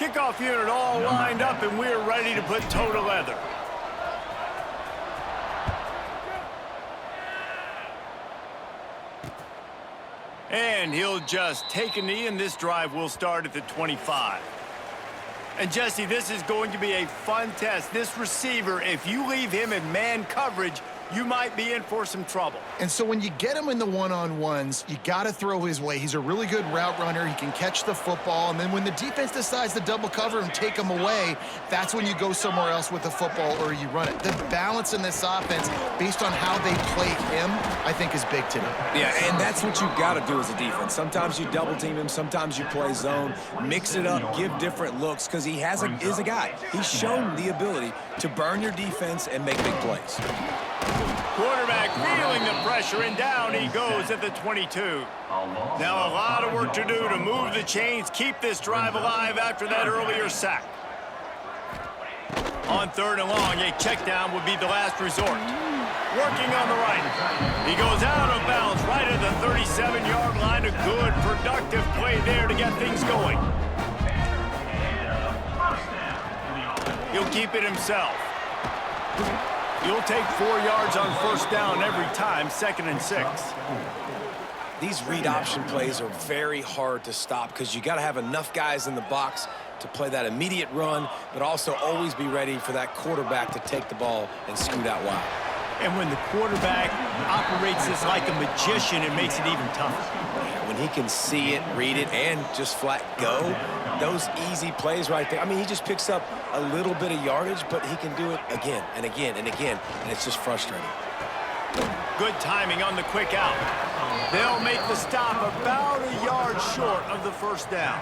Kickoff unit all lined up, and we're ready to put toe to leather. And he'll just take a knee, and this drive will start at the 25. And, Jesse, this is going to be a fun test. This receiver, if you leave him in man coverage, you might be in for some trouble. And so when you get him in the one-on-ones, you got to throw his way. He's a really good route runner. He can catch the football. And then when the defense decides to double cover and take him away, that's when you go somewhere else with the football or you run it. The balance in this offense, based on how they play him, I think is big today. Yeah, and that's what you've got to do as a defense. Sometimes you double team him. Sometimes you play zone. Mix it up. Give different looks because he is a guy. He's shown the ability to burn your defense and make big plays. Quarterback feeling the pressure, and down he goes at the 22. Now a lot of work to do to move the chains, keep this drive alive after that earlier sack. On 3rd and long, a check down would be the last resort. Working on the right. He goes out of bounds right at the 37-yard line. A good, productive play there to get things going. He'll keep it himself. You'll take 4 yards on 1st down every time, 2nd and 6. These read option plays are very hard to stop because you got to have enough guys in the box to play that immediate run, but also always be ready for that quarterback to take the ball and scoot out wide. And when the quarterback operates this like a magician, it makes it even tougher. When he can see it, read it, and just flat go, those easy plays right there. I mean, he just picks up a little bit of yardage, but he can do it again and again and again, and it's just frustrating. Good timing on the quick out. They'll make the stop about a yard short of the 1st down.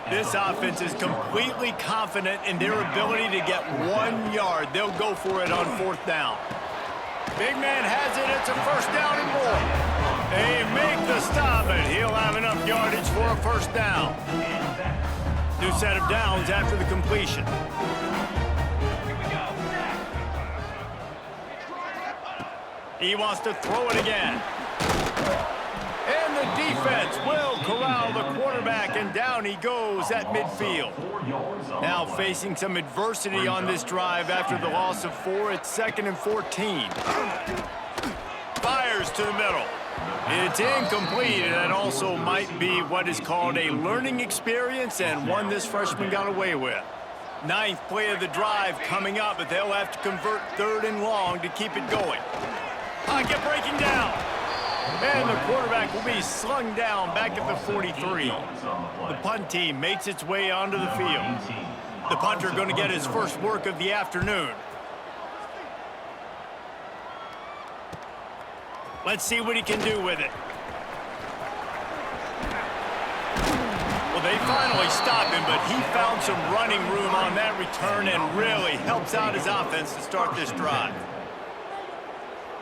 This offense is completely confident in their ability to get 1 yard. They'll go for it on 4th down. Big man has it. It's a 1st down and more. They make the stop, and he'll have enough yardage for a 1st down. New set of downs after the completion. He wants to throw it again. And the defense will corral the quarterback, and down he goes at midfield. Now facing some adversity on this drive after the loss of 4. It's 2nd and 14. Fires to the middle. It's incomplete, and that also might be what is called a learning experience, and one this freshman got away with. 9th play of the drive coming up, but they'll have to convert 3rd and long to keep it going. Pocket breaking down. And the quarterback will be slung down back at the 43. The punt team makes its way onto the field. The punter going to get his first work of the afternoon. Let's see what he can do with it. Well, they finally stopped him, but he found some running room on that return and really helps out his offense to start this drive.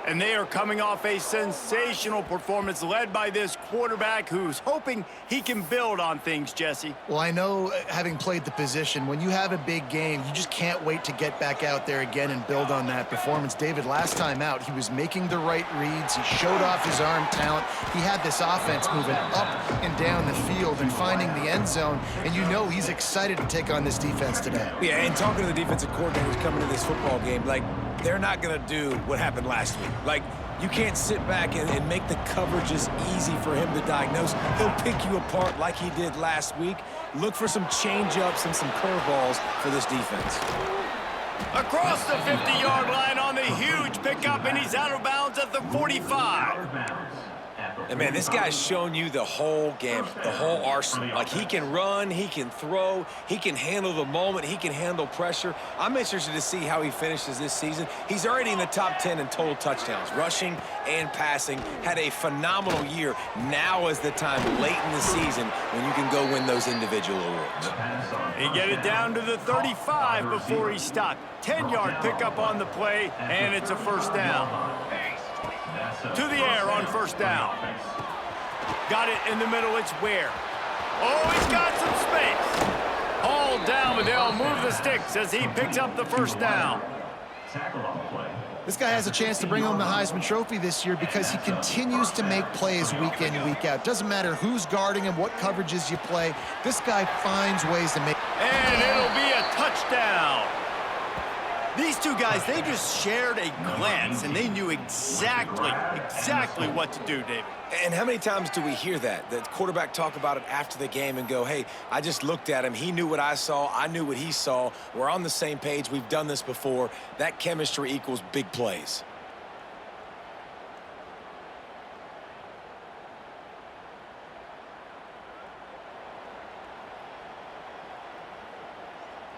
And they are coming off a sensational performance led by this quarterback who's hoping he can build on things, Jesse. Well, I know, having played the position, when you have a big game, you just can't wait to get back out there again and build on that performance. David, last time out, he was making the right reads. He showed off his arm talent. He had this offense moving up and down the field and finding the end zone. And you know he's excited to take on this defense today. Yeah, and talking to the defensive coordinators coming to this football game, like, they're not going to do what happened last week. Like, you can't sit back and make the coverages easy for him to diagnose. He'll pick you apart like he did last week. Look for some change-ups and some curveballs for this defense. Across the 50-yard line on the huge pickup, and he's out of bounds at the 45. And, man, this guy's shown you the whole gamut, the whole arsenal. Like, he can run, he can throw, he can handle the moment, he can handle pressure. I'm interested to see how he finishes this season. He's already in the top 10 in total touchdowns, rushing and passing. Had a phenomenal year. Now is the time late in the season when you can go win those individual awards. He get it down to the 35 before he stopped. 10-yard pickup on the play, and it's a 1st down. To the air on 1st down. Got it in the middle, it's Ware. Oh, he's got some space. Hauled down, but they'll move the sticks as he picks up the 1st down. This guy has a chance to bring home the Heisman Trophy this year because he continues to make plays week in, week out. Doesn't matter who's guarding him, what coverages you play. This guy finds ways to make... And it'll be a touchdown. These two guys, they just shared a glance, and they knew exactly what to do, David. And how many times do we hear that? The quarterback talk about it after the game and go, hey, I just looked at him. He knew what I saw. I knew what he saw. We're on the same page. We've done this before. That chemistry equals big plays.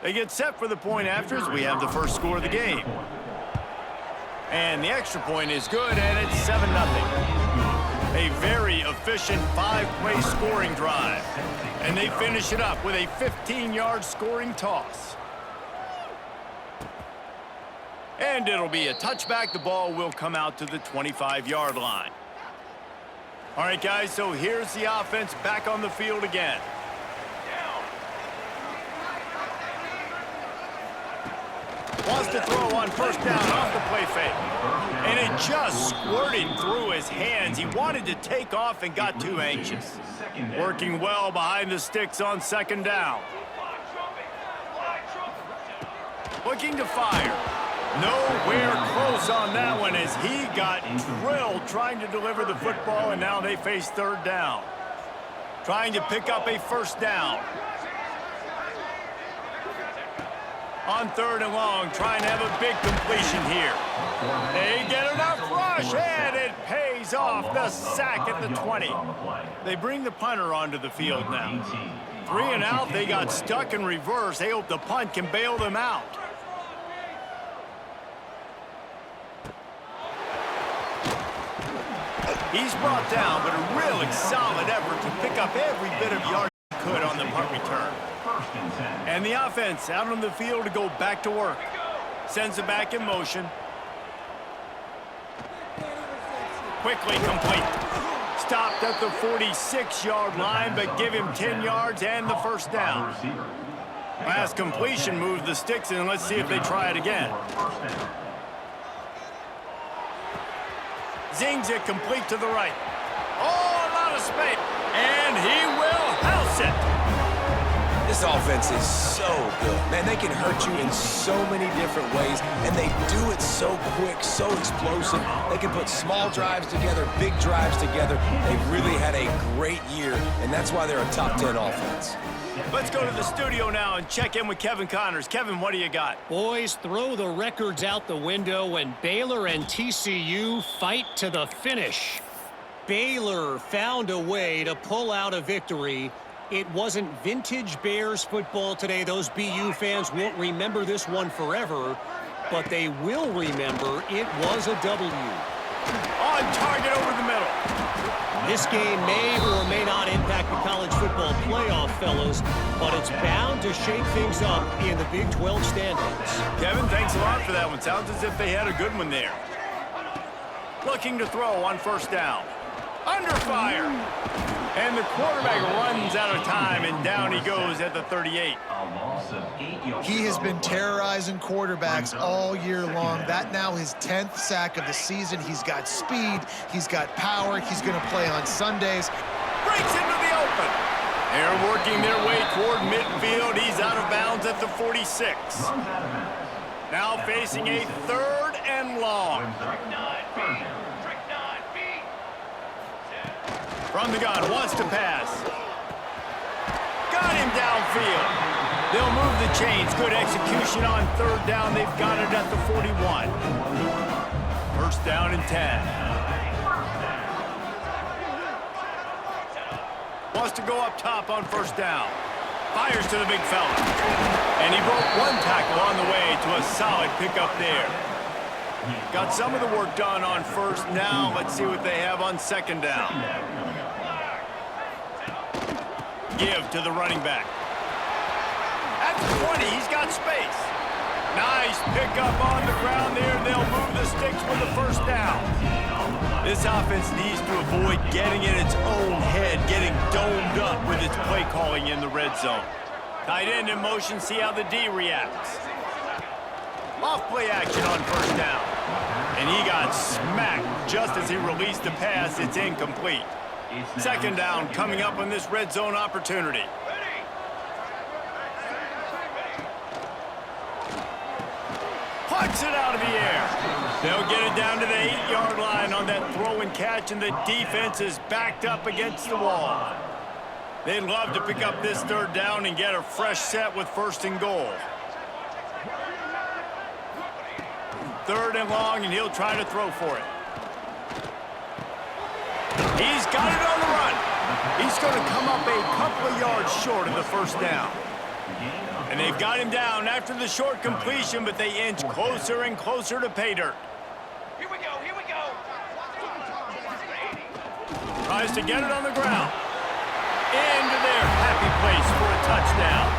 They get set for the point afters. We have the first score of the game. And the extra point is good, and it's 7-0. A very efficient 5-play scoring drive. And they finish it up with a 15-yard scoring toss. And it'll be a touchback. The ball will come out to the 25-yard line. All right, guys, so here's the offense back on the field again. Wants to throw on first down off the play fake. And it just squirted through his hands. He wanted to take off and got too anxious. Working well behind the sticks on second down. Looking to fire. Nowhere close on that one as he got drilled trying to deliver the football, and now they face third down. Trying to pick up a first down. On third and long, trying to have a big completion here. They get enough rush, and it pays off. The sack at the 20. They bring the punter onto the field now. 3 and out, they got stuck in reverse. They hope the punt can bail them out. He's brought down, but a really solid effort to pick up every bit of yard he could on the punt return. And the offense out on the field to go back to work. Sends it back in motion. Quickly complete. Stopped at the 46-yard line, but give him 10 yards and the first down. Last completion moved the sticks, and let's see if they try it again. Zings it complete to the right. Oh, a lot of space. And he will house it. This offense is so good. Man, they can hurt you in so many different ways, and they do it so quick, so explosive. They can put small drives together, big drives together. They've really had a great year, and that's why they're a top 10 offense. Let's go to the studio now and check in with Kevin Connors. Kevin, what do you got? Boys, throw the records out the window and Baylor and TCU fight to the finish. Baylor found a way to pull out a victory. It wasn't vintage Bears football today. Those BU fans won't remember this one forever, but they will remember it was a W. On target over the middle. This game may or may not impact the college football playoff, fellas, but it's bound to shake things up in the Big 12 standings. Kevin, thanks a lot for that one. Sounds as if they had a good one there. Looking to throw on first down. Under fire. And the quarterback runs out of time, and down he goes at the 38. He has been terrorizing quarterbacks all year long. That now his 10th sack of the season. He's got speed. He's got power. He's going to play on Sundays. Breaks into the open. They're working their way toward midfield. He's out of bounds at the 46. Now facing a third and long. From the gun, wants to pass. Got him downfield. They'll move the chains. Good execution on third down. They've got it at the 41. First down and 10. Wants to go up top on first down. Fires to the big fella. And he broke one tackle on the way to a solid pickup there. Got some of the work done on first. Now let's see what they have on second down. Give to the running back. At the 20, he's got space. Nice pickup on the ground there. They'll move the sticks with the first down. This offense needs to avoid getting in its own head, getting domed up with its play calling in the red zone. Tight end in motion, see how the D reacts. Off play action on first down. And he got smacked just as he released the pass. It's incomplete. Second down coming up on this red zone opportunity. Puts it out of the air. They'll get it down to the 8-yard line on that throw and catch, and the defense is backed up against the wall. They'd love to pick up this third down and get a fresh set with first and goal. Third and long, and he'll try to throw for it. He's got it on the run. He's going to come up a couple of yards short of the first down. And they've got him down after the short completion, but they inch closer and closer to pay dirt. Here we go, here we go. Tries to get it on the ground. Into their happy place for a touchdown.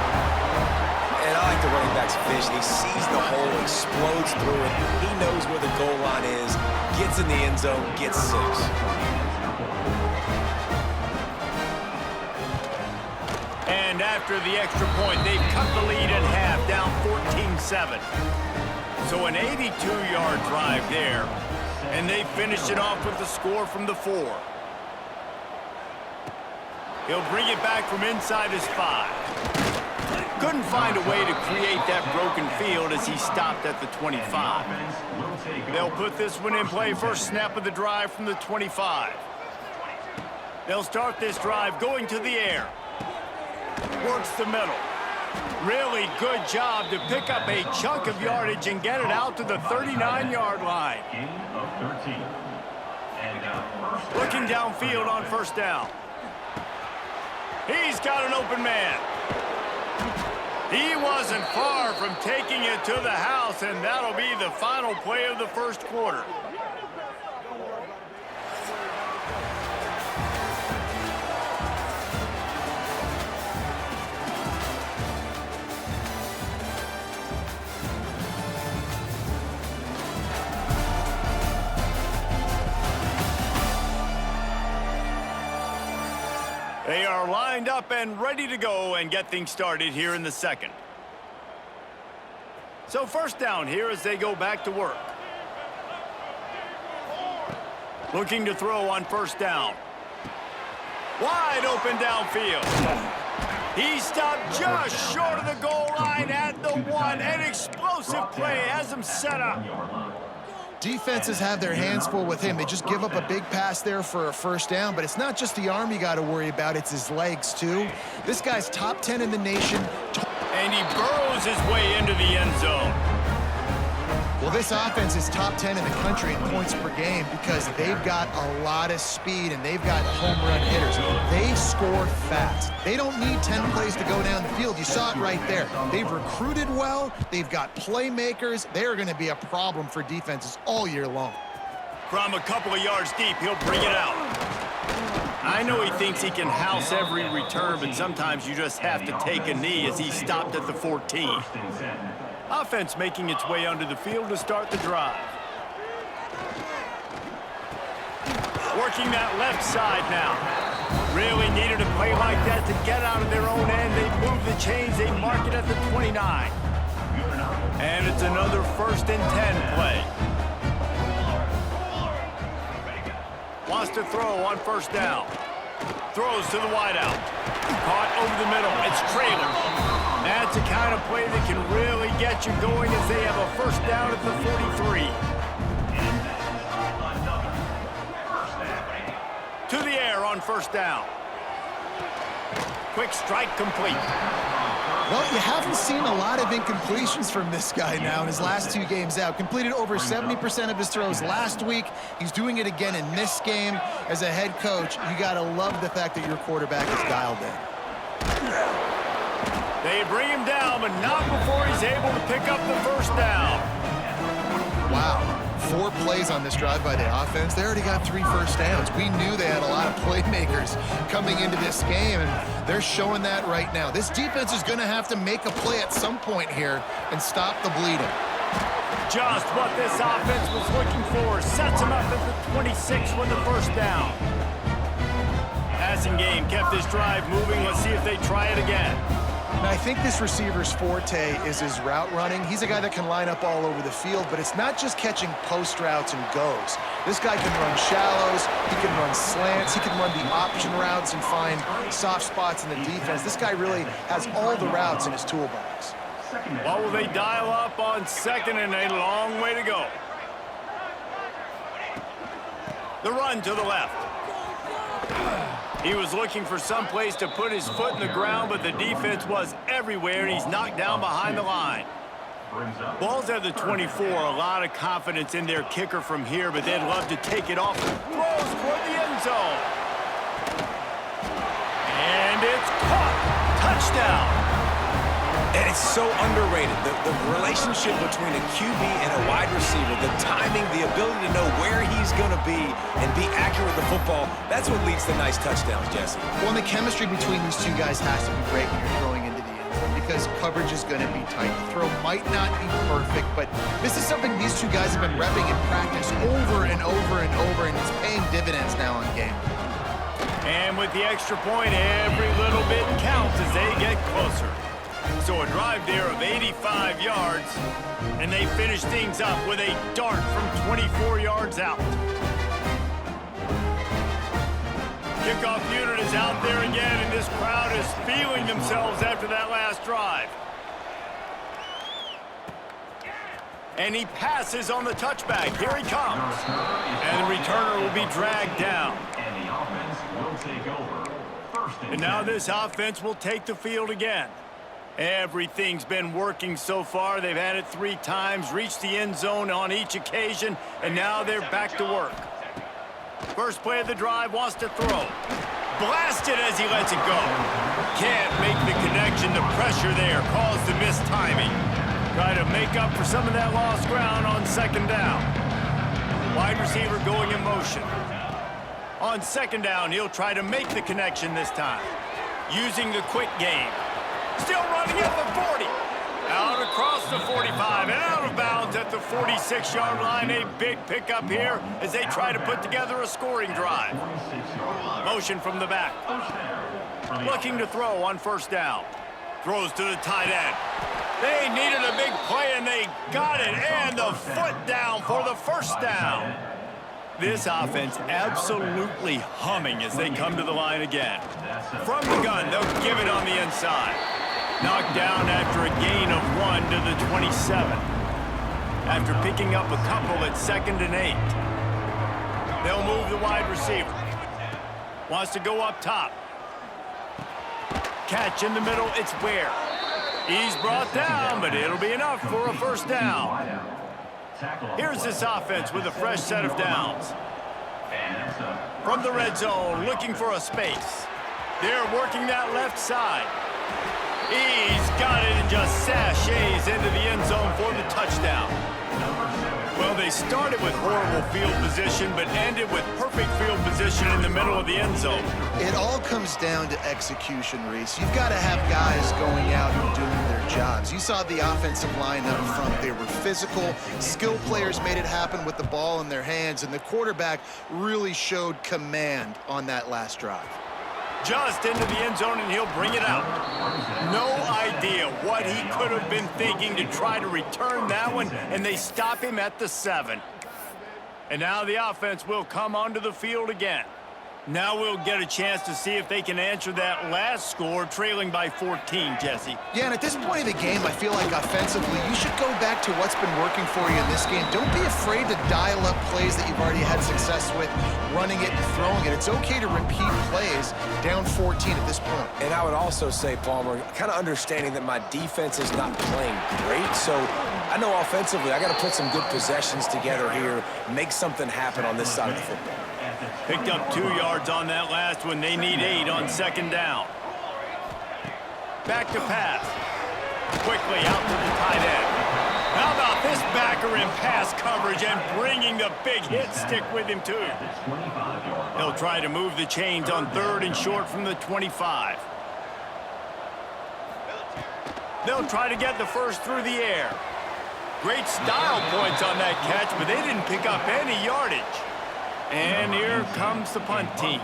And I like the running back's vision. He sees the hole, explodes through it. He knows where the goal line is, gets in the end zone, gets 6. And after the extra point, they've cut the lead in half, down 14-7. So an 82-yard drive there, and they finished it off with the score from the 4. He'll bring it back from inside his 5. Couldn't find a way to create that broken field as he stopped at the 25. They'll put this one in play first snap of the drive from the 25. They'll start this drive going to the air. Works the middle. Really good job to pick up a chunk of yardage and get it out to the 39-yard line. Looking downfield on first down. He's got an open man. He wasn't far from taking it to the house, and that'll be the final play of the first quarter. They are lined up and ready to go and get things started here in the second. So first down here as they go back to work. Looking to throw on first down. Wide open downfield. He stopped just short of the goal line at the 1. An explosive play has him set up. Defenses have their hands full with him. They just give up a big pass there for a first down, but it's not just the arm you got to worry about, it's his legs too. This guy's top 10 in the nation. And he burrows his way into the end zone. Well, this offense is top 10 in the country in points per game because they've got a lot of speed and they've got home run hitters. They score fast. They don't need 10 plays to go down the field. You saw it right there. They've recruited well. They've got playmakers. They're going to be a problem for defenses all year long. From a couple of yards deep, he'll bring it out. I know he thinks he can house every return, but sometimes you just have to take a knee as he stopped at the 14. Offense making its way onto the field to start the drive. Working that left side now. Really needed a play like that to get out of their own end. They move the chains. They mark it at the 29. And it's another 1st and 10 play. Wants to throw on first down. Throws to the wideout. Caught over the middle. It's trailer. That's the kind of play that can really get you going as they have a first down at the 43. To the air on first down. Quick strike complete. Well, you haven't seen a lot of incompletions from this guy now in his last 2 games out. Completed over 70% of his throws last week. He's doing it again in this game. As a head coach, you got to love the fact that your quarterback is dialed in. They bring him down, but not before he's able to pick up the first down. Wow. 4 plays on this drive by the offense. They already got 3 first downs. We knew they had a lot of playmakers coming into this game, and they're showing that right now. This defense is going to have to make a play at some point here and stop the bleeding. Just what this offense was looking for. Sets him up at the 26 with the first down. Passing game kept this drive moving. Let's see if they try it again. And I think this receiver's forte is his route running. He's a guy that can line up all over the field, but it's not just catching post routes and goes. This guy can run shallows, he can run slants, he can run the option routes and find soft spots in the defense. This guy really has all the routes in his toolbox. What will they dial up on second and a long way to go? The run to the left. He was looking for some place to put his foot in the ground, but the defense was everywhere, and he's knocked down behind the line. Ball's at the 24. A lot of confidence in their kicker from here, but they'd love to take it off. Throws toward the end zone. And it's caught. Touchdown. And it's so underrated. The relationship between a QB and a wide receiver, the timing, the ability to know where he's going to be and be accurate with the football, that's what leads to nice touchdowns, Jesse. Well, and the chemistry between these two guys has to be great when you're throwing into the end zone because coverage is going to be tight. The throw might not be perfect, but this is something these two guys have been repping in practice over and over and over, and it's paying dividends now on game. And with the extra point, every little bit counts as they get closer. So a drive there of 85 yards, and they finish things up with a dart from 24 yards out. Kickoff unit is out there again, and this crowd is feeling themselves after that last drive. And he passes on the touchback. Here he comes. And the returner will be dragged down. And the offense will take over. And now this offense will take the field again. Everything's been working so far. They've had it 3 times, reached the end zone on each occasion, and now they're back to work. First play of the drive, wants to throw. Blasted as he lets it go. Can't make the connection. The pressure there caused the missed timing. Try to make up for some of that lost ground on second down. Wide receiver going in motion. On second down, he'll try to make the connection this time. Using the quick game. Still running at the 40. Out across the 45 and out of bounds at the 46-yard line. A big pickup here as they try to put together a scoring drive. Motion from the back. Looking to throw on first down. Throws to the tight end. They needed a big play and they got it. And the foot down for the first down. This offense absolutely humming as they come to the line again. From the gun, they'll give it on the inside. Knocked down after a gain of 1 to the 27. After picking up a couple at 2nd and 8. They'll move the wide receiver. Wants to go up top. Catch in the middle, it's Ware. He's brought down, but it'll be enough for a first down. Here's this offense with a fresh set of downs. From the red zone, looking for a space. They're working that left side. He's got it and just sashays into the end zone for the touchdown. Well, they started with horrible field position, but ended with perfect field position in the middle of the end zone. It all comes down to execution, Reese. You've got to have guys going out and doing their jobs. You saw the offensive line up front. They were physical. Skilled players made it happen with the ball in their hands, and the quarterback really showed command on that last drive. Just into the end zone, and he'll bring it out. No idea what he could have been thinking to try to return that one, and they stop him at the 7. And now the offense will come onto the field again. Now we'll get a chance to see if they can answer that last score, trailing by 14, Jesse. Yeah, and at this point of the game, I feel like offensively, you should go back to what's been working for you in this game. Don't be afraid to dial up plays that you've already had success with, running it and throwing it. It's okay to repeat plays down 14 at this point. And I would also say, Palmer, kind of understanding that my defense is not playing great, so I know offensively I got to put some good possessions together here, make something happen on this side of the football. Picked up 2 yards on that last one. They need 8 on second down. Back to pass. Quickly out to the tight end. How about this backer in pass coverage and bringing the big hit stick with him too. He'll try to move the chains on 3rd and short from the 25. They'll try to get the first through the air. Great style points on that catch, but they didn't pick up any yardage. And here comes the punt team.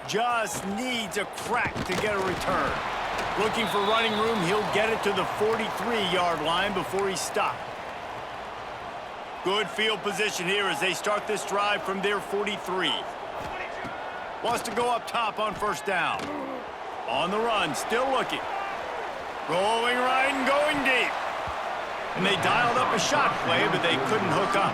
Just needs a crack to get a return. Looking for running room, he'll get it to the 43-yard line before he's stopped. Good field position here as they start this drive from their 43. Wants to go up top on first down. On the run, still looking. Rolling right and going deep. And they dialed up a shot play, but they couldn't hook up.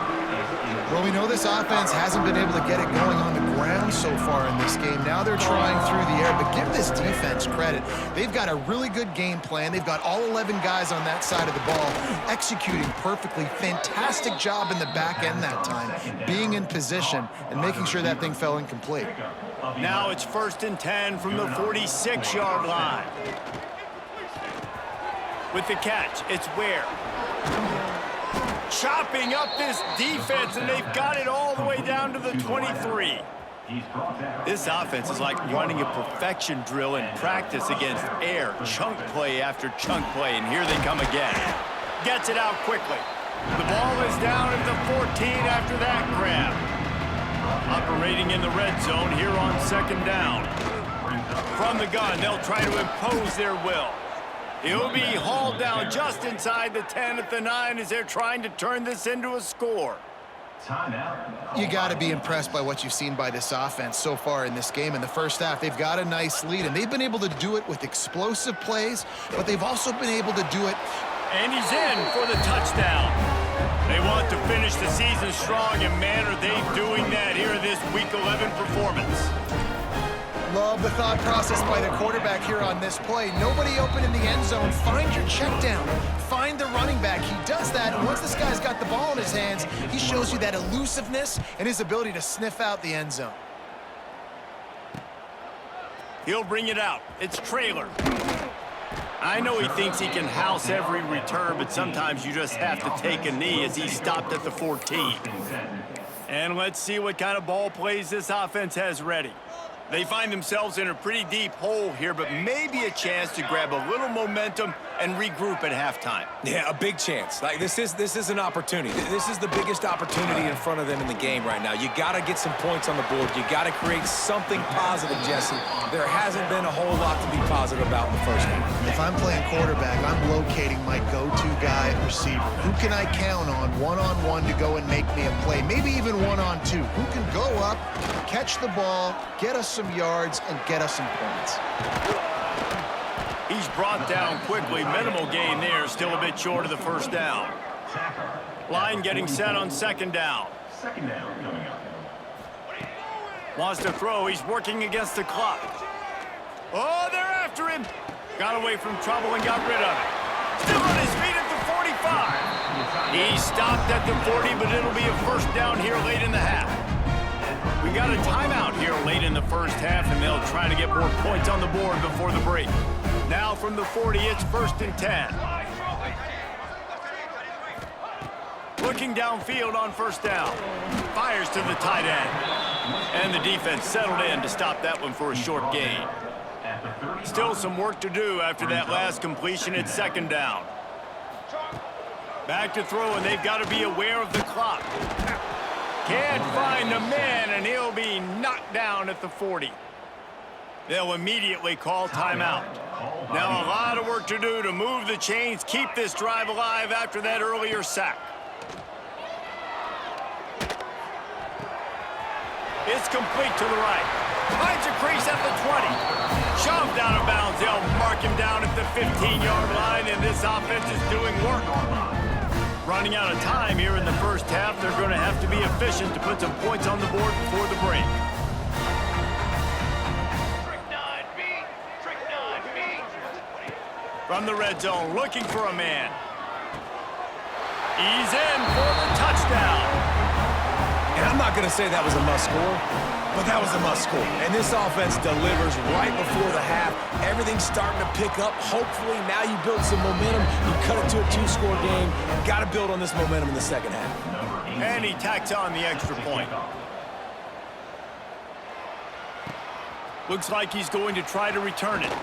Well, we know this offense hasn't been able to get it going on the ground so far in this game. Now they're trying through the air, but give this defense credit. They've got a really good game plan. They've got all 11 guys on that side of the ball executing perfectly. Fantastic job in the back end that time, being in position and making sure that thing fell incomplete. Now it's 1st and 10 from the 46-yard line. With the catch, it's Ware. Chopping up this defense, and they've got it all the way down to the 23. This offense is like running a perfection drill in practice against air. Chunk play after chunk play, and here they come again. Gets it out quickly. The ball is down at the 14 after that grab. Operating in the red zone here on 2nd down. From the gun, they'll try to impose their will. He'll be hauled down just inside the 10 at the 9 as they're trying to turn this into a score. You got to be impressed by what you've seen by this offense so far in this game. In the first half, they've got a nice lead, and they've been able to do it with explosive plays, but they've also been able to do it. And he's in for the touchdown. They want to finish the season strong, and man, are they doing that here in this Week 11 performance. Love the thought process by the quarterback here on this play. Nobody open in the end zone. Find your check down. Find the running back. He does that, and once this guy's got the ball in his hands, he shows you that elusiveness and his ability to sniff out the end zone. He'll bring it out. It's Trailer. I know he thinks he can house every return, but sometimes you just have to take a knee as he stopped at the 14. And let's see what kind of ball plays this offense has ready. They find themselves in a pretty deep hole here, but maybe a chance to grab a little momentum and regroup at halftime. Yeah, a big chance. Like this is an opportunity. This is the biggest opportunity in front of them in the game right now. You got to get some points on the board. You got to create something positive, Jesse. There hasn't been a whole lot to be positive about in the first half. If I'm playing quarterback, I'm locating my go-to guy at receiver. Who can I count on one-on-one to go and make me a play? Maybe even one-on-two. Who can go up, catch the ball, get us some yards, and get us some points. He's brought down quickly. Minimal gain there. Still a bit short of the first down. Line getting set on 2nd down. Second down coming up. Wants to throw. He's working against the clock. Oh, they're after him. Got away from trouble and got rid of it. Still on his feet at the 45. He stopped at the 40, but it'll be a first down here late in the half. We got a timeout here late in the first half, and they'll try to get more points on the board before the break. Now from the 40, it's 1st and 10. Looking downfield on first down. Fires to the tight end. And the defense settled in to stop that one for a short gain. Still some work to do after that last completion at 2nd down. Back to throw, and they've got to be aware of the clock. Can't find a man, and he'll be knocked down at the 40. They'll immediately call timeout. Now a lot of work to do to move the chains, keep this drive alive after that earlier sack. It's complete to the right. Finds a crease at the 20. Shoved out of bounds. They'll mark him down at the 15-yard line, and this offense is doing work. Running out of time here in the first half. They're going to have to be efficient to put some points on the board before the break. From the red zone, looking for a man. He's in for the touchdown. And I'm not going to say that was a must-score, but that was a must-score. And this offense delivers right before the half. Everything's starting to pick up. Hopefully, now you build some momentum. You cut it to a 2-score game. Got to build on this momentum in the second half. And he tacks on the extra point. Looks like he's going to try to return it.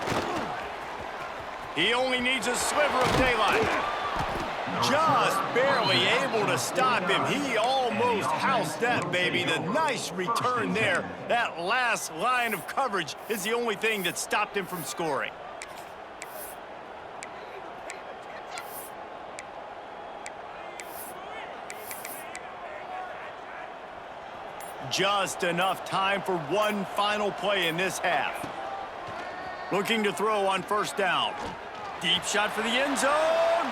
He only needs a sliver of daylight. Just barely able to stop him. He almost housed that, baby. The nice return there. That last line of coverage is the only thing that stopped him from scoring. Just enough time for one final play in this half. Looking to throw on first down. Deep shot for the end zone.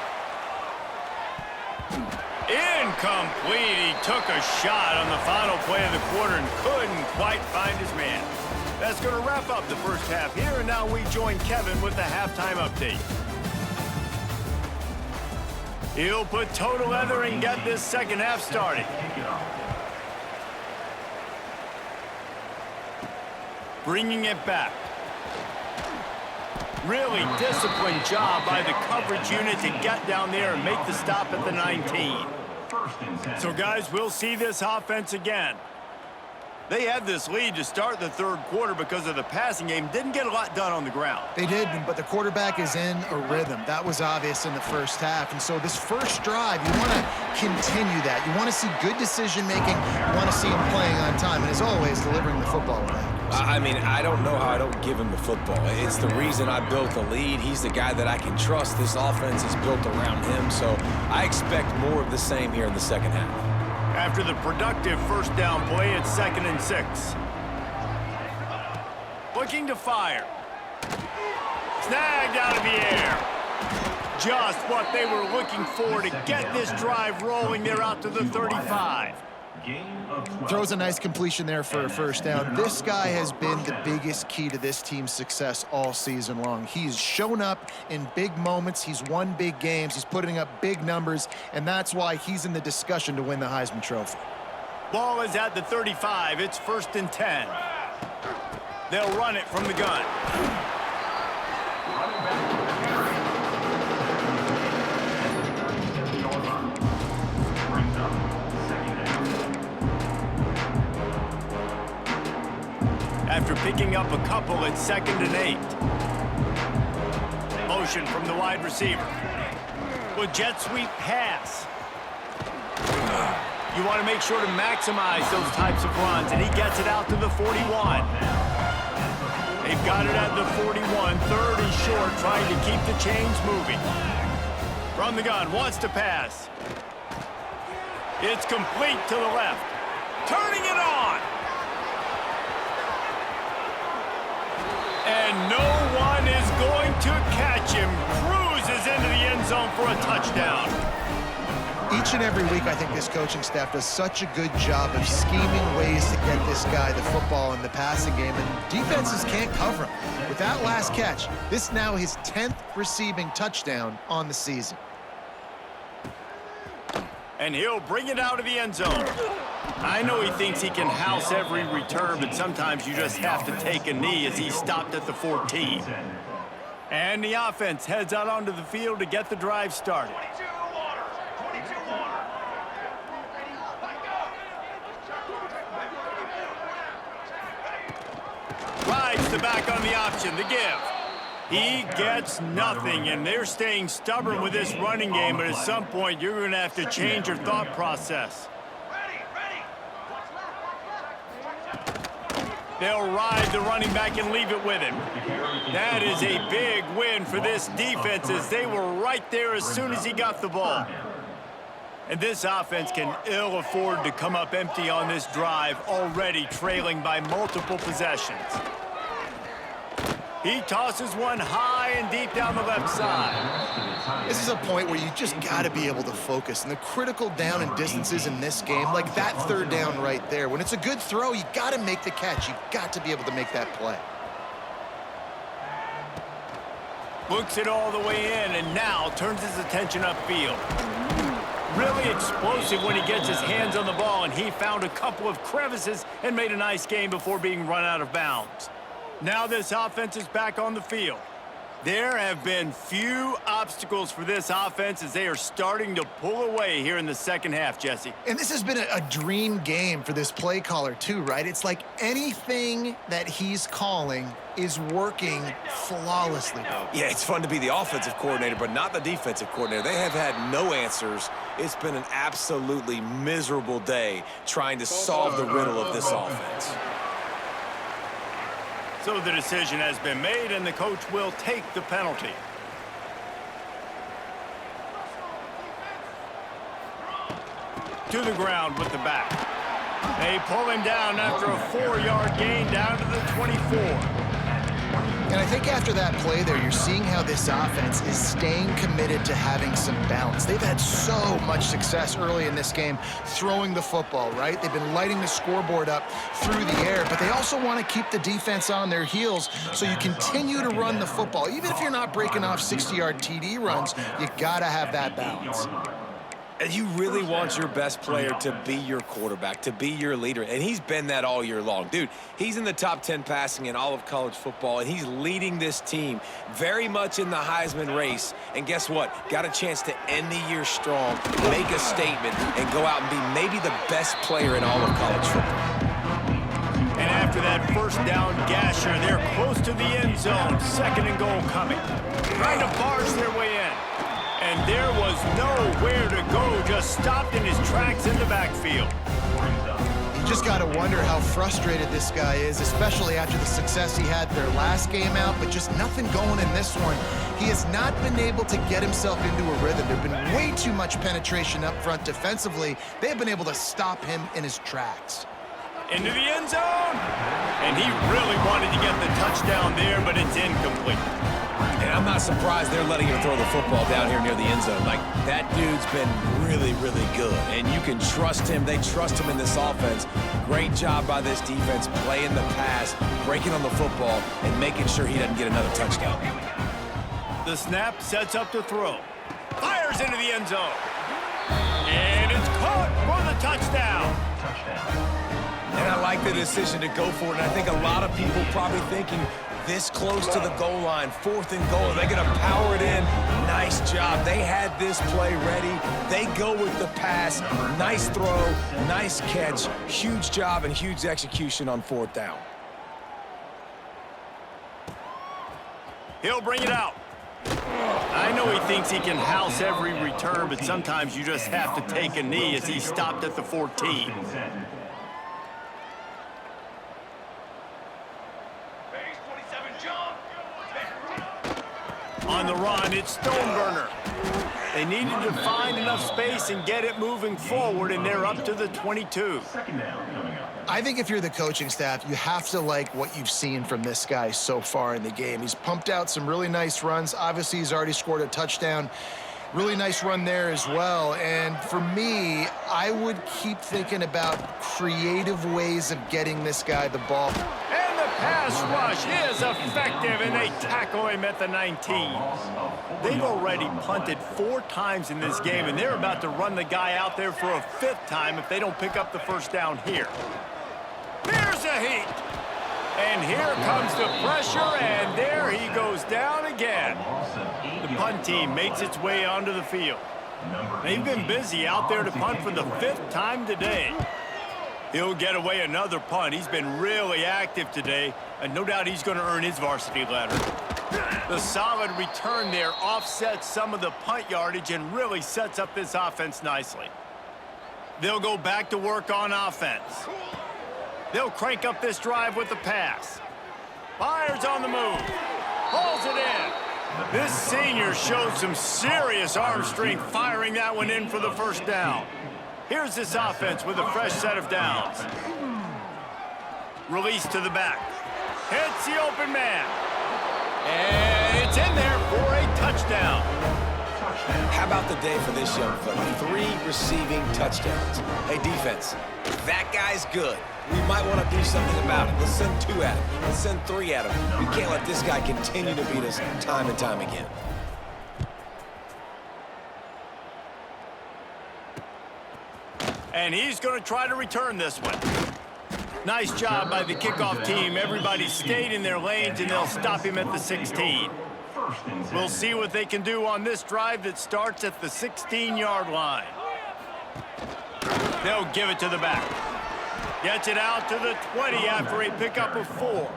Incomplete. He took a shot on the final play of the quarter and couldn't quite find his man. That's going to wrap up the first half here, and now we join Kevin with the halftime update. He'll put toe to leather and get this second half started. Bringing it back. Really disciplined job by the coverage unit to get down there and make the stop at the 19. So, guys, we'll see this offense again. They had this lead to start the third quarter because of the passing game. Didn't get a lot done on the ground. They did, but the quarterback is in a rhythm. That was obvious in the first half. And so this first drive, you want to continue that. You want to see good decision-making. You want to see him playing on time. And as always, delivering the football with accuracy. I mean, I don't know how I don't give him the football. It's the reason I built the lead. He's the guy that I can trust. This offense is built around him. So I expect more of the same here in the second half. After the productive first down play, it's 2nd and 6. Looking to fire. Snagged out of the air. Just what they were looking for to get this drive rolling. They're out to the 35. Throws a nice completion there for a first down. This guy has been the biggest key to this team's success all season long. He's shown up in big moments. He's won big games. He's putting up big numbers, and that's why he's in the discussion to win the Heisman Trophy. Ball is at the 35. It's 1st and 10. They'll run it from the gun. After picking up a couple, it's 2nd and 8. Motion from the wide receiver. With jet sweep pass. You want to make sure to maximize those types of runs, and he gets it out to the 41. They've got it at the 41, 3rd and short, trying to keep the chains moving. From the gun, wants to pass. It's complete to the left. Turning it on. And no one is going to catch him. Cruises into the end zone for a touchdown. Each and every week, I think this coaching staff does such a good job of scheming ways to get this guy the football in the passing game, and defenses can't cover him. With that last catch, this is now his 10th receiving touchdown on the season. And he'll bring it out of the end zone. I know he thinks he can house every return, but sometimes you just have to take a knee as he stopped at the 14. And the offense heads out onto the field to get the drive started. 22 water. 22 water. Rides the back on the option, the give. He gets nothing, and they're staying stubborn with this running game, but at some point, you're going to have to change your thought process. They'll ride the running back and leave it with him. That is a big win for this defense, as they were right there as soon as he got the ball. And this offense can ill afford to come up empty on this drive, already trailing by multiple possessions. He tosses one high and deep down the left side. This is a point where you just got to be able to focus. And the critical down and distances in this game, like that third down right there, when it's a good throw, you got to make the catch. You've got to be able to make that play. Looks it all the way in, and now turns his attention upfield. Really explosive when he gets his hands on the ball, and he found a couple of crevices and made a nice game before being run out of bounds. Now this offense is back on the field. There have been few obstacles for this offense as they are starting to pull away here in the second half, Jesse. And this has been a dream game for this play caller too, right? It's like anything that he's calling is working flawlessly. Yeah, it's fun to be the offensive coordinator, but not the defensive coordinator. They have had no answers. It's been an absolutely miserable day trying to solve the riddle of this offense. So the decision has been made, and the coach will take the penalty. To the ground with the back. They pull him down after a 4-yard gain down to the 24. And I think after that play there, you're seeing how this offense is staying committed to having some balance. They've had so much success early in this game throwing the football, right? They've been lighting the scoreboard up through the air, but they also want to keep the defense on their heels so you continue to run the football. Even if you're not breaking off 60-yard TD runs, you got to have that balance. And you really want your best player to be your quarterback, to be your leader. And he's been that all year long. Dude, he's in the top 10 passing in all of college football, and he's leading this team very much in the Heisman race. And guess what? Got a chance to end the year strong, make a statement, and go out and be maybe the best player in all of college football. And after that first down gasher, they're close to the end zone. 2nd and goal coming. Trying to barge their way in. And there was nowhere to go, just stopped in his tracks in the backfield. You just got to wonder how frustrated this guy is, especially after the success he had their last game out, but just nothing going in this one. He has not been able to get himself into a rhythm. There's been way too much penetration up front defensively. They have been able to stop him in his tracks. Into the end zone. And he really wanted to get the touchdown there, but it's incomplete. And I'm not surprised they're letting him throw the football down here near the end zone. Like, that dude's been really, really good. And you can trust him. They trust him in this offense. Great job by this defense playing the pass, breaking on the football, and making sure he doesn't get another touchdown. The snap sets up to throw. Fires into the end zone. And it's caught for the touchdown. And I like the decision to go for it. And I think a lot of people probably thinking, this close to the goal line, 4th and goal. They're going to power it in. Nice job. They had this play ready. They go with the pass. Nice throw, nice catch. Huge job and huge execution on 4th down. He'll bring it out. I know he thinks he can house every return, but sometimes you just have to take a knee as he stopped at the 14. On the run, it's Stoneburner. They needed to find enough space and get it moving forward, and they're up to the 22. I think if you're the coaching staff, you have to like what you've seen from this guy so far in the game. He's pumped out some really nice runs. Obviously, he's already scored a touchdown. Really nice run there as well. And for me, I would keep thinking about creative ways of getting this guy the ball. And the pass rush is effective, and they tackle him at the 19. They've already punted 4 times in this game, and they're about to run the guy out there for a 5th time if they don't pick up the first down here. There's a heat. And here comes the pressure, and there he goes down again. The punt team makes its way onto the field. They've been busy out there to punt for the 5th time today. He'll get away another punt. He's been really active today, and no doubt he's going to earn his varsity letter. The solid return there offsets some of the punt yardage and really sets up this offense nicely. They'll go back to work on offense. They'll crank up this drive with the pass. Fires on the move. Pulls it in. This senior showed some serious arm strength firing that one in for the first down. Here's this offense with a fresh set of downs. Release to the back. Hits the open man. And it's in there for a touchdown. How about the day for this young fella? 3 receiving touchdowns. Hey, defense, that guy's good. We might want to do something about it. Let's send 2 at him. Let's send 3 at him. We can't let this guy continue to beat us time and time again. And he's going to try to return this one. Nice job by the kickoff team. Everybody stayed in their lanes, and they'll stop him at the 16. First and 10. We'll see what they can do on this drive that starts at the 16-yard line. They'll give it to the back. Gets it out to the 20 after a pickup of 4.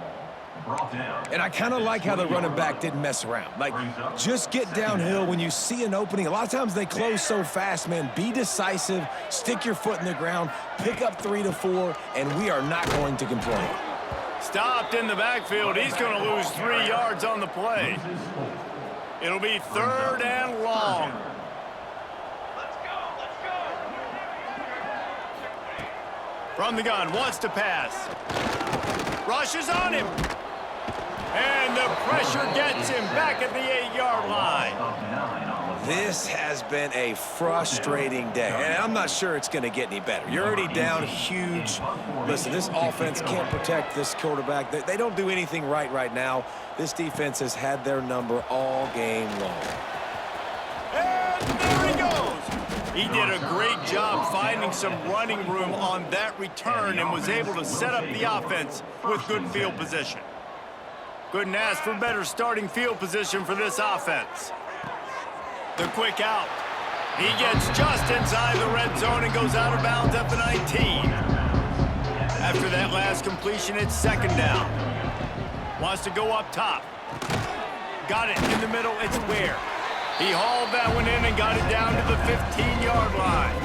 Brought down. And I kind of like how the running back didn't mess around. Like, just get downhill when you see an opening. A lot of times they close so fast, man. Be decisive, stick your foot in the ground, pick up 3 to 4, and we are not going to complain. Stopped in the backfield. He's going to lose 3 yards on the play. It'll be 3rd and long. Let's go, let's go. From the gun, wants to pass. Rushes on him. And the pressure gets him back at the 8-yard line. Of 9 on the This has been a frustrating day, and I'm not sure it's going to get any better. You're already down huge. Listen, this offense can't protect this quarterback. They don't do anything right now. This defense has had their number all game long. And there he goes. He did a great job finding some running room on that return and was able to set up the offense with good field position. Couldn't ask for better starting field position for this offense. The quick out. He gets just inside the red zone and goes out of bounds at the 19. After that last completion, it's 2nd down. Wants to go up top. Got it in the middle. It's Ware. He hauled that one in and got it down to the 15-yard line.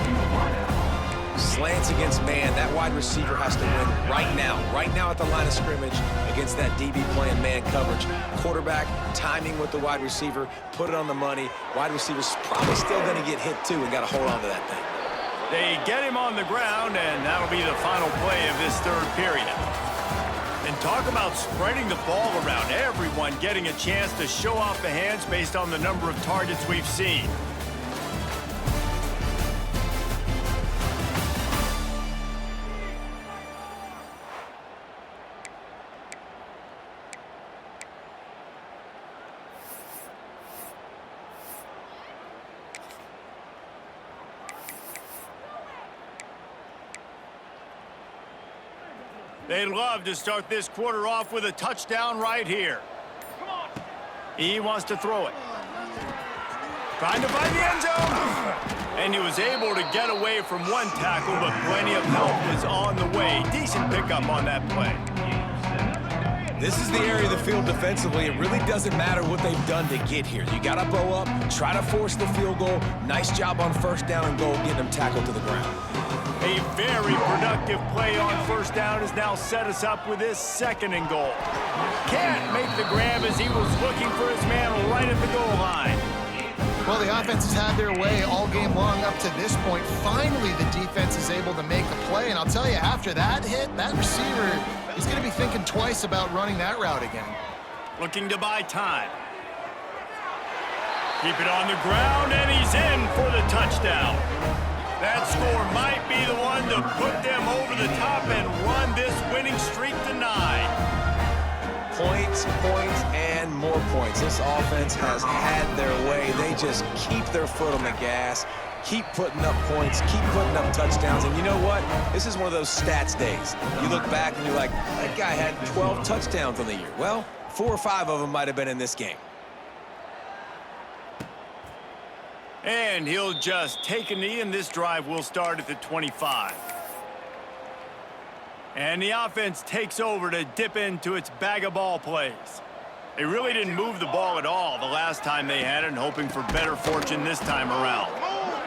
Slants against man. That wide receiver has to win right now at the line of scrimmage against that DB playing man coverage. Quarterback, timing with the wide receiver, put it on the money. Wide receiver's probably still going to get hit too and got to hold on to that thing. They get him on the ground, and that'll be the final play of this 3rd period. And talk about spreading the ball around. Everyone getting a chance to show off the hands based on the number of targets we've seen. They'd love to start this quarter off with a touchdown right here. Come on. He wants to throw it. Trying to find the end zone. And he was able to get away from one tackle, but plenty of help was on the way. Decent pickup on that play. This is the area of the field defensively. It really doesn't matter what they've done to get here. You got to bow up, try to force the field goal. Nice job on 1st down and goal, getting them tackled to the ground. A very productive play on 1st down has now set us up with this 2nd and goal. Can't make the grab as he was looking for his man right at the goal line. Well, the offense has had their way all game long up to this point. Finally, the defense is able to make a play. And I'll tell you, after that hit, that receiver is going to be thinking twice about running that route again. Looking to buy time. Keep it on the ground, and he's in for the touchdown. That score might be the one to put them over the top and run this winning streak to 9. Points, and more points. This offense has had their way. They just keep their foot on the gas, keep putting up points, keep putting up touchdowns. And you know what? This is one of those stats days. You look back and you're like, that guy had 12 touchdowns on the year. Well, 4 or 5 of them might have been in this game. And he'll just take a knee, and this drive will start at the 25. And the offense takes over to dip into its bag of ball plays. They really didn't move the ball at all the last time they had it, and hoping for better fortune this time around.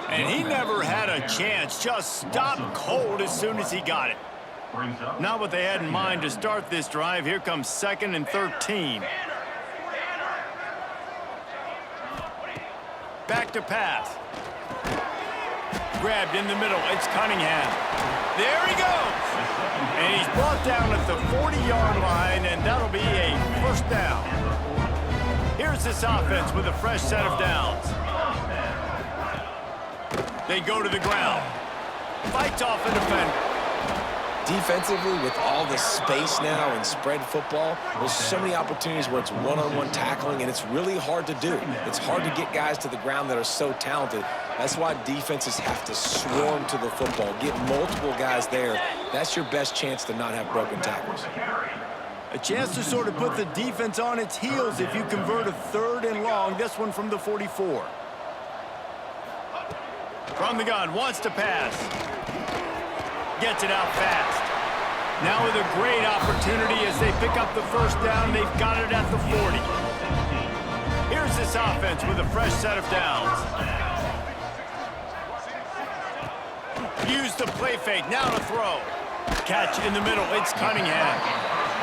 And he never had a chance, just stopped cold as soon as he got it. Not what they had in mind to start this drive. Here comes 2nd and 13. Back to pass. Grabbed in the middle. It's Cunningham. There he goes. And he's brought down at the 40-yard line, and that'll be a 1st down. Here's this offense with a fresh set of downs. They go to the ground. Fights off a defender. Defensively, with all the space now and spread football, there's so many opportunities where it's one-on-one tackling, and it's really hard to do. It's hard to get guys to the ground that are so talented. That's why defenses have to swarm to the football, get multiple guys there. That's your best chance to not have broken tackles. A chance to sort of put the defense on its heels if you convert a 3rd and long, this one from the 44. From the gun, wants to pass. Gets it out fast. Now with a great opportunity as they pick up the first down, they've got it at the 40. Here's this offense with a fresh set of downs. Use the play fake, now to throw. Catch in the middle, it's Cunningham.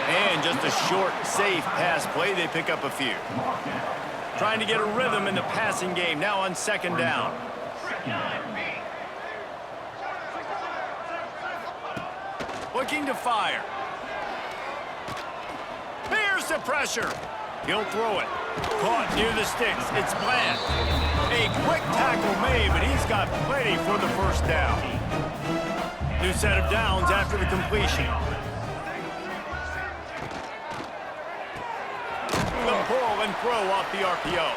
And just a short, safe pass play, they pick up a few. Trying to get a rhythm in the passing game, now on 2nd down. Looking to fire. Here's the pressure. He'll throw it. Caught near the sticks. It's Bland. A quick tackle made, but he's got plenty for the first down. New set of downs after the completion. The pull and throw off the RPO.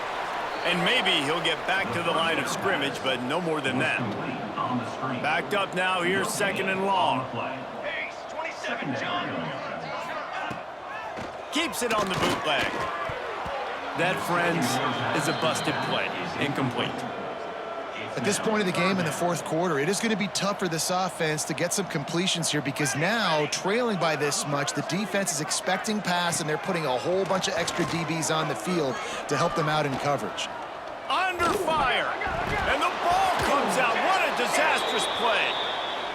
And maybe he'll get back to the line of scrimmage, but no more than that. Backed up now, here's 2nd and long. Ace, 27, John. Keeps it on the bootleg. That, friends, is a busted play. Incomplete. At this point of the game in the 4th quarter, it is going to be tough for this offense to get some completions here because now, trailing by this much, the defense is expecting pass and they're putting a whole bunch of extra DBs on the field to help them out in coverage. Under fire, and the ball comes out. What a disastrous play.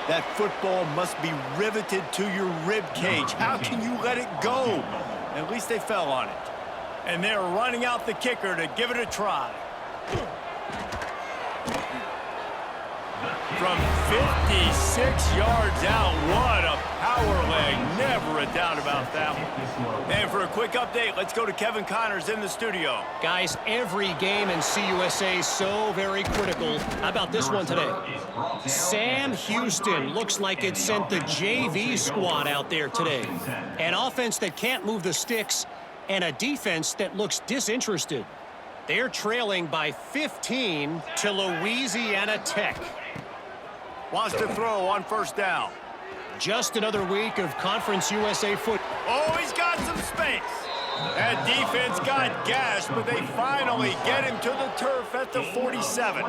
That football must be riveted to your rib cage. How can you let it go? At least they fell on it. And they're running out the kicker to give it a try. From 56 yards out, what a power leg. Never a doubt about that one. And for a quick update, let's go to Kevin Connors in the studio. Guys, every game in CUSA is so very critical. How about this one today? Sam Houston looks like it sent the JV squad out there today. An offense that can't move the sticks and a defense that looks disinterested. They're trailing by 15 to Louisiana Tech. Wants to throw on 1st down. Just another week of Conference USA football. Oh, he's got some space. That defense got gashed, but they finally get him to the turf at the 47.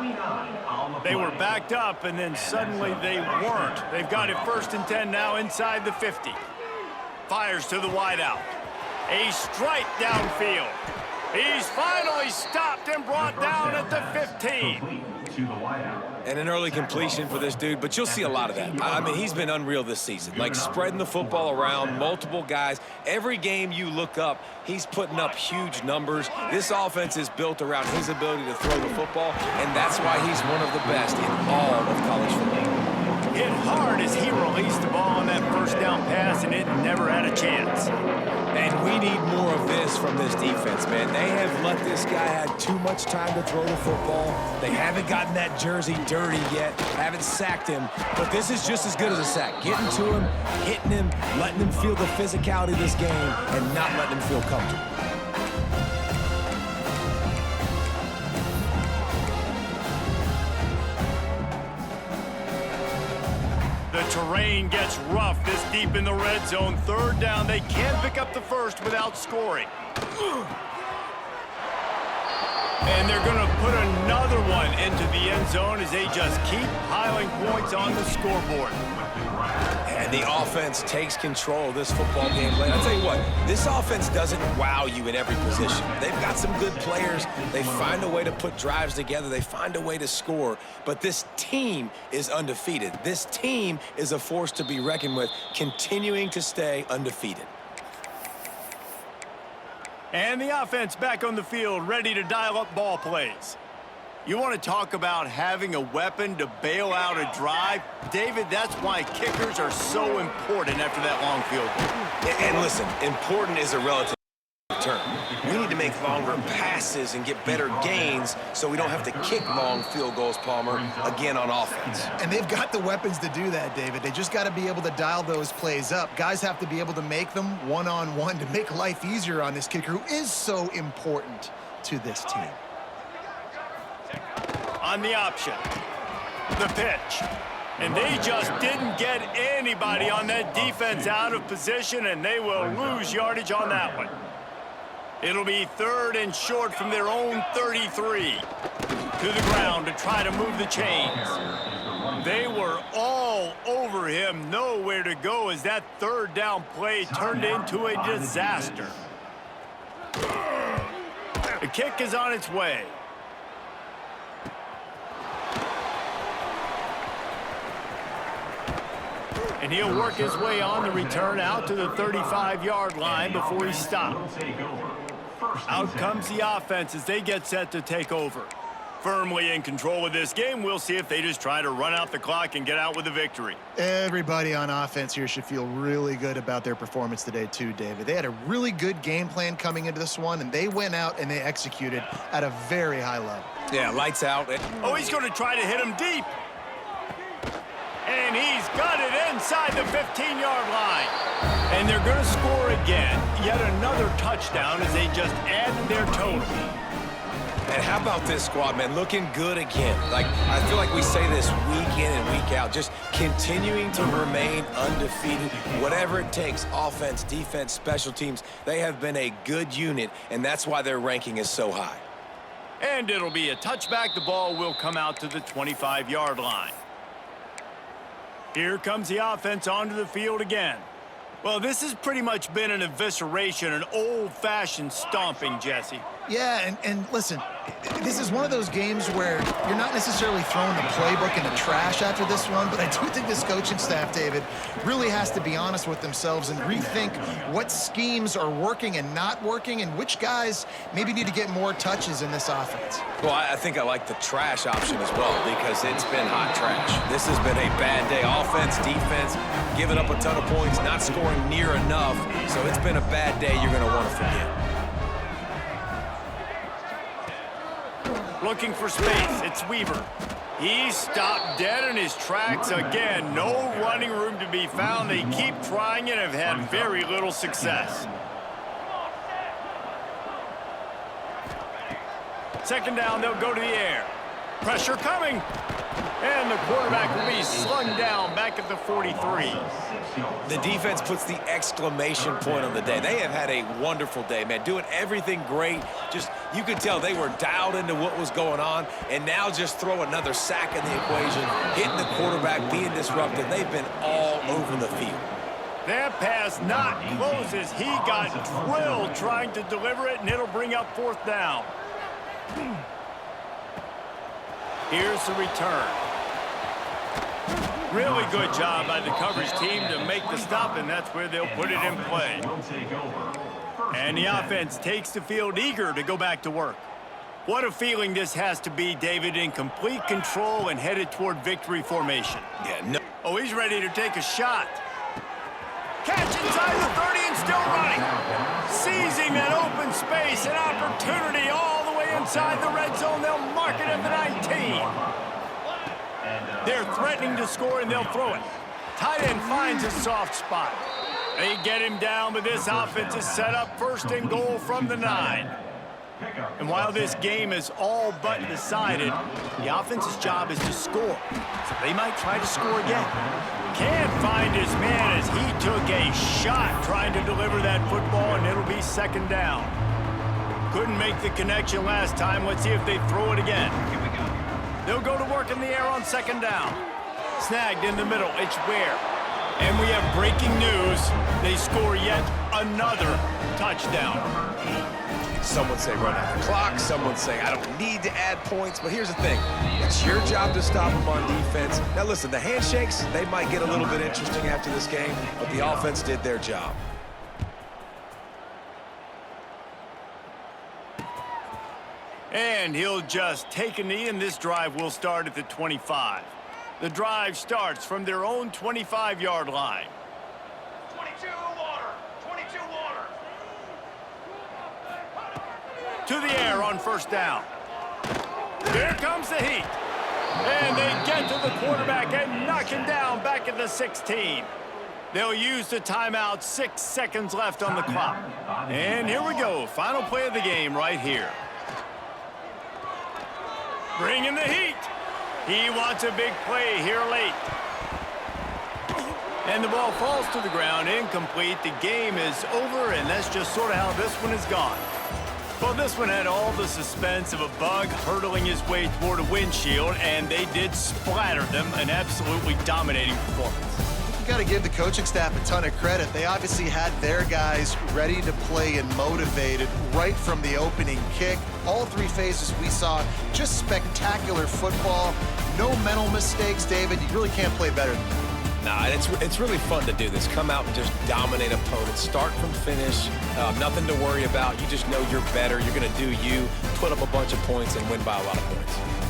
They were backed up, and then suddenly they weren't. They've got it 1st and 10 now inside the 50. Fires to the wideout. A strike downfield. He's finally stopped and brought down at the 15. And an early completion for this dude, but you'll see a lot of that. I mean, he's been unreal this season, like spreading the football around, multiple guys. Every game you look up, he's putting up huge numbers. This offense is built around his ability to throw the football, and that's why he's one of the best in all of college football. Hit hard as he released the ball on that 1st down pass, and it never had a chance. And we need more of this from this defense, man. They have let this guy have too much time to throw the football. They haven't gotten that jersey dirty yet, haven't sacked him. But this is just as good as a sack. Getting to him, hitting him, letting him feel the physicality of this game, and not letting him feel comfortable. The terrain gets rough this deep in the red zone. 3rd down, they can't pick up the first without scoring. And they're going to put another one into the end zone as they just keep piling points on the scoreboard. And the offense takes control of this football game. I'll tell you what, this offense doesn't wow you in every position. They've got some good players. They find a way to put drives together. They find a way to score. But this team is undefeated. This team is a force to be reckoned with, continuing to stay undefeated. And the offense back on the field, ready to dial up ball plays. You want to talk about having a weapon to bail out a drive? David, that's why kickers are so important after that long field goal. And listen, important is a relative term. We need to make longer passes and get better gains so we don't have to kick long field goals, Palmer, again on offense. And they've got the weapons to do that, David. They just got to be able to dial those plays up. Guys have to be able to make them one-on-one to make life easier on this kicker who is so important to this team. On the option, the pitch, and they just didn't get anybody anybody on that defense out of position, and they will lose yardage on that one. It'll be 3rd and short from their own 33. To the ground to try to move the chains. They were all over him, nowhere to go as that 3rd down play turned into a disaster. The kick is on its way. And he'll work his way on the return out to the 35-yard line before he stopped. Out comes the offense as they get set to take over. Firmly in control of this game. We'll see if they just try to run out the clock and get out with a victory. Everybody on offense here should feel really good about their performance today too, David. They had a really good game plan coming into this one, and they went out and they executed at a very high level. Yeah, lights out. Oh, he's going to try to hit him deep. And he's got it inside the 15-yard line. And they're going to score again. Yet another touchdown as they just add their total. And how about this squad, man? Looking good again. Like, I feel like we say this week in and week out, just continuing to remain undefeated. Whatever it takes, offense, defense, special teams, they have been a good unit, and that's why their ranking is so high. And it'll be a touchback. The ball will come out to the 25-yard line. Here comes the offense onto the field again. Well, this has pretty much been an evisceration, an old-fashioned stomping, Jesse. Yeah, and listen, this is one of those games where you're not necessarily throwing the playbook in the trash after this one, but I do think this coaching staff, David, really has to be honest with themselves and rethink what schemes are working and not working and which guys maybe need to get more touches in this offense. Well, I think I like the trash option as well because it's been hot trash. This has been a bad day. Offense, defense, giving up a ton of points, not scoring near enough. So it's been a bad day you're going to want to forget. Looking for space. It's Weaver. He stopped dead in his tracks again. No running room to be found. They keep trying and have had very little success. 2nd down, they'll go to the air. Pressure coming. And the quarterback will be slung down back at the 43. The defense puts the exclamation point on the day. They have had a wonderful day, man, doing everything great. Just, you could tell they were dialed into what was going on, and now just throw another sack in the equation, hitting the quarterback, being disruptive. They've been all over the field. That pass not close as he got drilled trying to deliver it, and it'll bring up 4th down. Here's the return. Really good job by the coverage team to make the stop, and that's where they'll put it in play. And the offense takes the field eager to go back to work. What a feeling this has to be, David, in complete control and headed toward victory formation. Yeah, no. Oh, he's ready to take a shot. Catch inside the 30 and still running. Seizing that open space, an opportunity all the way inside the red zone. They'll mark it at the 19. They're threatening to score, and they'll throw it. Tight end finds a soft spot. They get him down, but this offense is set up 1st and goal from the 9. And while this game is all but decided, the offense's job is to score. So they might try to score again. Can't find his man as he took a shot trying to deliver that football, and it'll be 2nd down. Couldn't make the connection last time. Let's see if they throw it again. Here we go. They'll go to work in the air on 2nd down. Snagged in the middle. It's Ware. And we have breaking news. They score yet another touchdown. Some would say run out the clock. Some would say I don't need to add points. But here's the thing. It's your job to stop them on defense. Now, listen, the handshakes, they might get a little bit interesting after this game, but the offense did their job. And he'll just take a knee, and this drive will start at the 25. The drive starts from their own 25-yard line. 22 water. 22 water. To the air on 1st down. Here comes the heat. And they get to the quarterback and knock him down back at the 16. They'll use the timeout. 6 seconds left on the clock. And here we go. Final play of the game right here. Bring in the heat. He wants a big play here late. And the ball falls to the ground, incomplete. The game is over, and that's just sort of how this one is gone. Well, this one had all the suspense of a bug hurtling his way toward a windshield, and they did splatter them, an absolutely dominating performance. You got to give the coaching staff a ton of credit. They obviously had their guys ready to play and motivated right from the opening kick. All three phases we saw, just spectacular football. No mental mistakes, David. You really can't play better than that. Nah, it's really fun to do this. Come out and just dominate opponents. Start from finish. Nothing to worry about. You just know you're better. You're going to do you, put up a bunch of points, and win by a lot of points.